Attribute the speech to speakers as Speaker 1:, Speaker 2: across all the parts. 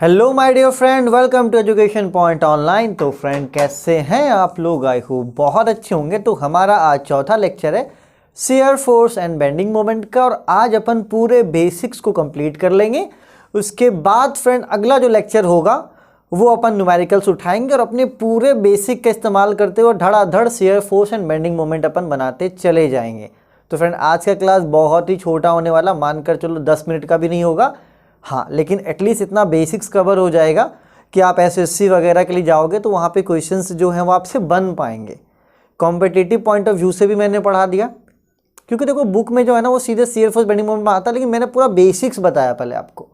Speaker 1: Hello my dear friend, welcome to education point online. तो friend, कैसे हैं आप लोग? आई होप बहुत अच्छे होंगे। तो हमारा आज चौथा लेक्चर है shear force and bending moment का, और आज अपन पूरे बेसिक्स को कंप्लीट कर लेंगे। उसके बाद फ्रेंड अगला जो लेक्चर होगा वो अपन न्यूमेरिकल्स उठाएंगे और अपने पूरे बेसिक का इस्तेमाल करते हुए धड़ाधड़ shear force and bending moment अपन बनाते चले जाएंगे। तो फ्रेंड आज का क्लास बहुत ही छोटा होने वाला, मानकर चलो 10 मिनट का भी नहीं होगा। हाँ, लेकिन एटलीस्ट इतना बेसिक्स कवर हो जाएगा कि आप एसएससी वगैरह के लिए जाओगे तो वहाँ पे क्वेश्चंस जो हैं वो आपसे बन पाएंगे। कॉम्पिटिटिव पॉइंट ऑफ व्यू से भी मैंने पढ़ा दिया, क्योंकि देखो बुक में जो है ना वो सीधे शियर फोर्स बेंडिंग मोमेंट में आता है, लेकिन मैंने पूरा बेसिक्स बताया पहले आपको,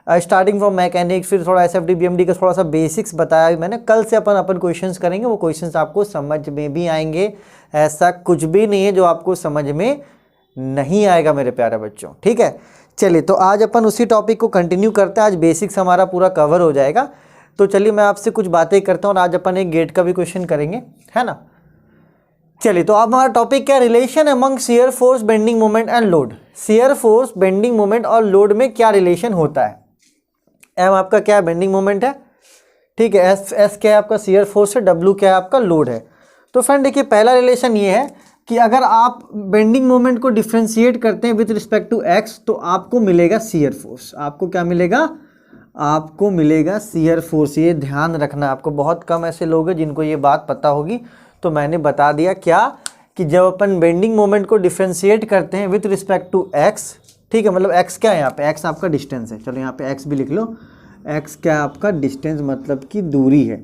Speaker 1: स्टार्टिंग फ्रॉम मैकेनिक्स, फिर थोड़ा एसएफडी बीएमडी का थोड़ा सा बेसिक्स बताया मैंने। कल से अपन क्वेश्चंस करेंगे, वो क्वेश्चंस आपको समझ में भी आएंगे। ऐसा कुछ भी नहीं है जो आपको समझ में नहीं आएगा मेरे प्यारे बच्चों, ठीक है। चलिए, तो आज अपन उसी टॉपिक को कंटिन्यू करते हैं। आज बेसिक्स हमारा पूरा कवर हो जाएगा। तो चलिए मैं आपसे कुछ बातें करता हूँ, और आज अपन एक गेट का भी क्वेश्चन करेंगे, है ना। चलिए, तो अब हमारा टॉपिक क्या? Relation among shear force, bending moment and load. Shear force, bending moment और लोड में क्या रिलेशन होता है? एम आपका क्या है? बेंडिंग मोमेंट है, ठीक है। एस क्या है आपका? शियर फोर्स है। डब्ल्यू क्या है आपका? लोड है। तो फ्रेंड देखिए, पहला रिलेशन ये है कि अगर आप बेंडिंग मोमेंट को डिफ्रेंशिएट करते हैं विद रिस्पेक्ट टू एक्स, तो आपको मिलेगा शियर फोर्स। आपको क्या मिलेगा? आपको मिलेगा शियर फोर्स। ये ध्यान रखना, आपको बहुत कम ऐसे लोग हैं जिनको ये बात पता होगी। तो मैंने बता दिया क्या, कि जब अपन बेंडिंग मोमेंट को डिफ्रेंशिएट करते हैं विद रिस्पेक्ट टू एक्स, ठीक है, मतलब एक्स क्या है यहाँ पे? एक्स आपका डिस्टेंस है। चलो यहाँ पे एक्स भी लिख लो। एक्स क्या है आपका? डिस्टेंस, मतलब कि दूरी है,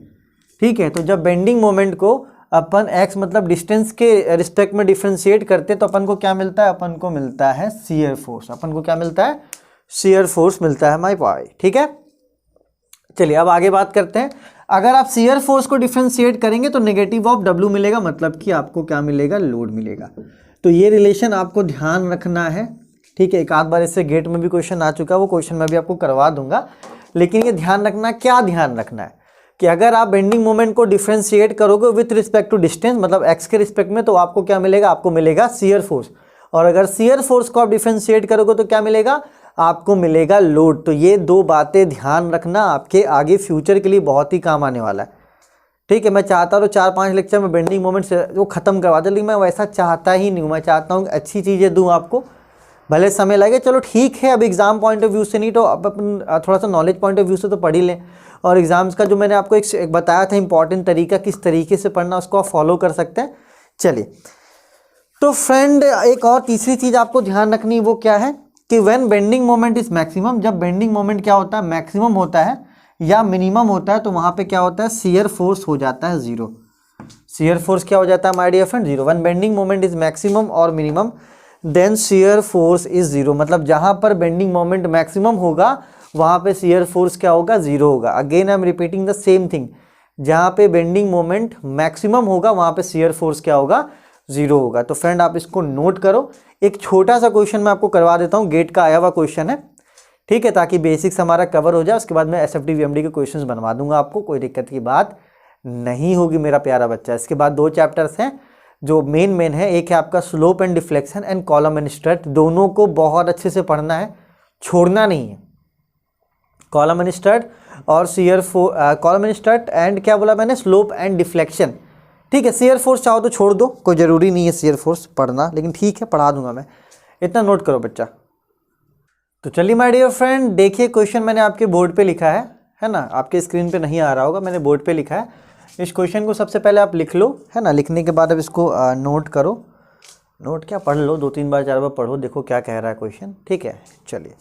Speaker 1: ठीक है। तो जब बेंडिंग मोमेंट को अपन x मतलब डिस्टेंस के रिस्पेक्ट में डिफ्रेंशिएट करते हैं तो अपन को क्या मिलता है? अपन को मिलता है शियर फोर्स। अपन को क्या मिलता है? शियर फोर्स मिलता है माय भाई, ठीक है। चलिए अब आगे बात करते हैं। अगर आप शियर फोर्स को डिफ्रेंशिएट करेंगे तो नेगेटिव ऑफ W मिलेगा, मतलब कि आपको क्या मिलेगा? लोड मिलेगा। तो ये रिलेशन आपको ध्यान रखना है, ठीक है। एक आध बार इससे गेट में भी क्वेश्चन आ चुका है, वो क्वेश्चन मैं भी आपको करवा दूंगा। लेकिन ये ध्यान रखना, क्या ध्यान रखना है कि अगर आप बेंडिंग मोमेंट को डिफ्रेंशिएट करोगे विथ रिस्पेक्ट टू डिस्टेंस, मतलब एक्स के रिस्पेक्ट में, तो आपको क्या मिलेगा? आपको मिलेगा शियर फोर्स। और अगर शियर फोर्स को आप डिफ्रेंशिएट करोगे तो क्या मिलेगा? आपको मिलेगा लोड। तो ये दो बातें ध्यान रखना, आपके आगे फ्यूचर के लिए बहुत ही काम आने वाला है, ठीक है। मैं चाहता हूँ 4-5 लेक्चर में बेंडिंग मोमेंट से वो खत्म करवा दे, लेकिन मैं वैसा चाहता ही नहीं हूँ। मैं चाहता हूँ अच्छी चीज़ें दूँ आपको, भले समय लगे। चलो ठीक है, अब एग्जाम पॉइंट ऑफ व्यू से नहीं तो अब अपन थोड़ा सा नॉलेज पॉइंट ऑफ व्यू से तो पढ़ ही लें। और एग्जाम्स का जो मैंने आपको एक बताया था इंपॉर्टेंट तरीका, किस तरीके से पढ़ना, उसको आप फॉलो कर सकते हैं। चलिए, तो फ्रेंड एक और तीसरी चीज़ आपको ध्यान रखनी, वो क्या है कि when bending moment is maximum, जब बेंडिंग मोमेंट क्या होता है? मैक्सिमम होता है या मिनिमम होता है, तो वहाँ पे क्या होता है? शियर फोर्स हो जाता है जीरो। शियर फोर्स क्या हो जाता है my dear friend? Zero. When bending moment is maximum और minimum then shear force is zero. मतलब जहाँ पर बेंडिंग मोमेंट मैक्सिमम होगा वहाँ पे शियर फोर्स क्या होगा? जीरो होगा। Again I am repeating the same thing, जहाँ पे बेंडिंग मोमेंट मैक्सिमम होगा वहाँ पे शियर फोर्स क्या होगा? जीरो होगा। तो फ्रेंड आप इसको नोट करो। एक छोटा सा क्वेश्चन मैं आपको करवा देता हूँ, गेट का आया हुआ क्वेश्चन है, ठीक है, ताकि बेसिक्स हमारा कवर हो जाए। उसके बाद मैं एसएफडी वीएमडी के क्वेश्चन बनवा दूंगा आपको, कोई दिक्कत की बात नहीं होगी मेरा प्यारा बच्चा। इसके बाद 2 चैप्टर्स हैं जो मेन है। एक है आपका slope and deflection and column and strut. दोनों को बहुत अच्छे से पढ़ना है, छोड़ना नहीं है। कॉलम एंड स्ट्रट और कॉलम एंड स्ट्रट एंड क्या बोला मैंने? स्लोप एंड डिफ्लेक्शन, ठीक है। शियर फोर्स चाहो तो छोड़ दो, कोई ज़रूरी नहीं है शियर फोर्स पढ़ना, लेकिन ठीक है पढ़ा दूंगा मैं, इतना नोट करो बच्चा। तो चलिए माय डियर फ्रेंड, देखिए क्वेश्चन मैंने आपके बोर्ड पे लिखा है ना। आपके स्क्रीन पे नहीं आ रहा होगा, मैंने बोर्ड पे लिखा है। इस क्वेश्चन को सबसे पहले आप लिख लो, है ना। लिखने के बाद अब इसको नोट करो। नोट क्या, पढ़ लो, 2-3 बार 4 बार पढ़ो, देखो क्या कह रहा है क्वेश्चन, ठीक है। चलिए,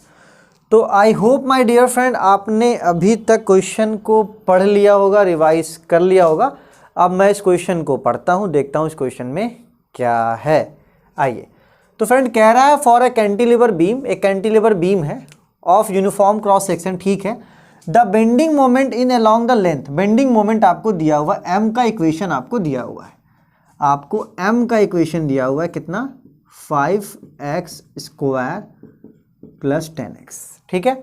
Speaker 1: तो I hope my dear friend आपने अभी तक क्वेश्चन को पढ़ लिया होगा, रिवाइज कर लिया होगा। अब मैं इस क्वेश्चन को पढ़ता हूँ, देखता हूँ इस क्वेश्चन में क्या है। आइए, तो फ्रेंड कह रहा है फॉर ए कैंटिलीवर बीम, एक कैंटिलीवर बीम है ऑफ यूनिफॉर्म क्रॉस सेक्शन, ठीक है। The bending moment in along the length, bending moment आपको दिया हुआ है, एम का इक्वेशन आपको दिया हुआ है। आपको एम का इक्वेशन दिया हुआ है कितना? 5x² प्लस 10x, ठीक है।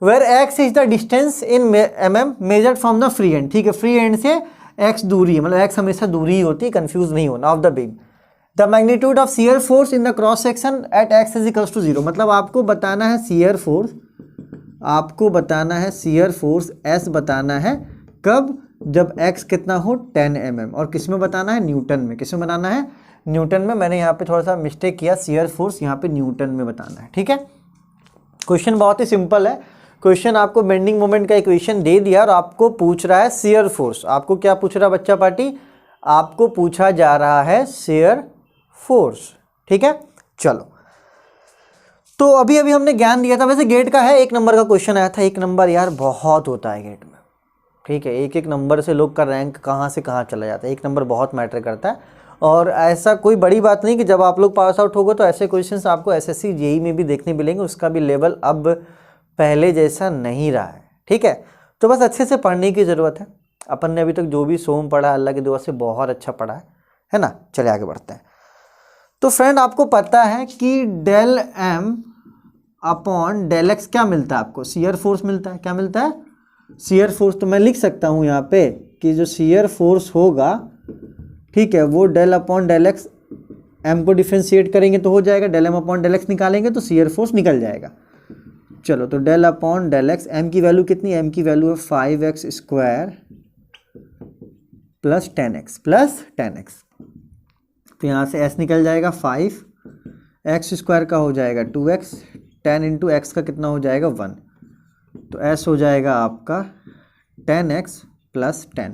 Speaker 1: Where x is the distance in mm measured from the free end, ठीक है। फ्री एंड से x दूरी है, मतलब x हमेशा दूरी ही होती है, कंफ्यूज नहीं होना, of the beam. The magnitude of shear force in the cross section at x is equals to 0, मतलब आपको बताना है शियर फोर्स आपको बताना है शियर फोर्स एस बताना है कब, जब एक्स कितना हो 10 mm, और किस में बताना है, न्यूटन में। किस में बताना है, न्यूटन में। मैंने यहाँ पे थोड़ा सा मिस्टेक किया, शियर फोर्स यहाँ पे न्यूटन में बताना है, ठीक है। क्वेश्चन बहुत ही सिंपल है। क्वेश्चन आपको बेंडिंग मोमेंट का इक्वेशन दे दिया और आपको पूछ रहा है शियर फोर्स। आपको क्या पूछ रहा है बच्चा पार्टी, आपको पूछा जा रहा है शियर फोर्स, ठीक है। चलो, तो अभी अभी हमने ज्ञान दिया था। वैसे गेट का है, 1 नंबर का क्वेश्चन आया था। 1 नंबर यार बहुत होता है गेट में, ठीक है। 1 नंबर से लोग का रैंक कहाँ से कहाँ चला जाता है। 1 नंबर बहुत मैटर करता है, और ऐसा कोई बड़ी बात नहीं कि जब आप लोग पास आउट होगे तो ऐसे क्वेश्चंस आपको एसएससी जेई में भी देखने मिलेंगे। उसका भी लेवल अब पहले जैसा नहीं रहा है, ठीक है। तो बस अच्छे से पढ़ने की ज़रूरत है। अपन ने अभी तक जो भी सोम पढ़ा अल्लाह की दुआ से बहुत अच्छा पढ़ा है ना। चले आगे बढ़ते हैं। तो फ्रेंड आपको पता है कि del M upon del x क्या मिलता है आपको, शियर फोर्स मिलता है। क्या मिलता है, शियर फोर्स। तो मैं लिख सकता हूँ यहाँ पे कि जो शियर फोर्स होगा, ठीक है, वो del upon del x, M को डिफ्रेंशिएट करेंगे तो हो जाएगा, del M upon del x निकालेंगे तो शियर फोर्स निकल जाएगा। चलो, तो del upon del x, M की वैल्यू कितनी, एम की वैल्यू है 5x² प्लस 10x। तो यहाँ से s निकल जाएगा 5x² का हो जाएगा 2x, 10 इंटू एक्स का कितना हो जाएगा 1, तो s हो जाएगा आपका 10x प्लस 10।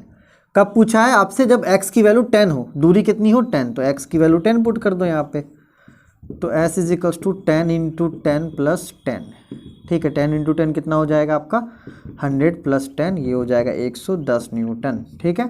Speaker 1: कब पूछा है आपसे, जब x की वैल्यू 10 हो, दूरी कितनी हो 10, तो x की वैल्यू 10 पुट कर दो यहाँ पे। तो s is equals to 10 into 10 plus 10, ठीक है। 10 इंटू 10 कितना हो जाएगा आपका 100 प्लस 10, ये हो जाएगा 110 न्यूटन, ठीक है।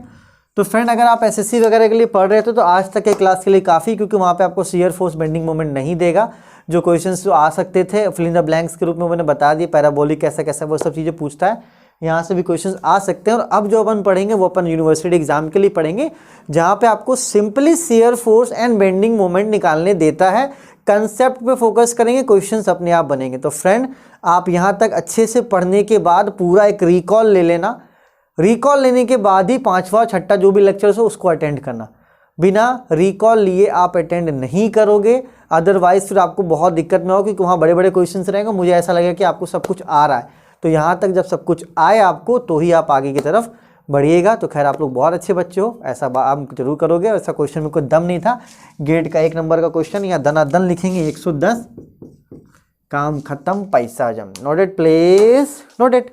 Speaker 1: तो फ्रेंड अगर आप एसएससी वगैरह के लिए पढ़ रहे थे तो आज तक के क्लास के लिए काफ़ी, क्योंकि वहाँ पे आपको शियर फोर्स बेंडिंग मोमेंट नहीं देगा। जो क्वेश्चंस जो आ सकते थे फिल इन द ब्लैंक्स के रूप में मैंने बता दिए, पैराबोलिक कैसा कैसा वो सब चीज़ें पूछता है, यहाँ से भी क्वेश्चंस आ सकते हैं। और अब जो अपन पढ़ेंगे वो अपन यूनिवर्सिटी एग्जाम के लिए पढ़ेंगे, जहाँ पे आपको simply shear force and bending moment निकालने देता है। कंसेप्ट पे फोकस करेंगे, क्वेश्चंस अपने आप बनेंगे। तो फ्रेंड आप यहाँ तक अच्छे से पढ़ने के बाद पूरा एक रिकॉल ले लेना। रिकॉल लेने के बाद ही 5वां 6ठा जो भी लेक्चर्स हो उसको अटेंड करना। बिना रिकॉल लिए आप अटेंड नहीं करोगे, अदरवाइज फिर आपको बहुत दिक्कत में हो, क्योंकि वहाँ बड़े बड़े क्वेश्चंस रहेंगे। मुझे ऐसा लगेगा कि आपको सब कुछ आ रहा है, तो यहाँ तक जब सब कुछ आए आपको तो ही आप आगे की तरफ बढ़िएगा। तो खैर आप लोग बहुत अच्छे बच्चे हो, ऐसा आप जरूर करोगे। ऐसा क्वेश्चन में कोई दम नहीं था। गेट का 1 नंबर का क्वेश्चन, यहाँ दनादन लिखेंगे 110, काम खत्म, पैसा जम। Noted place, noted.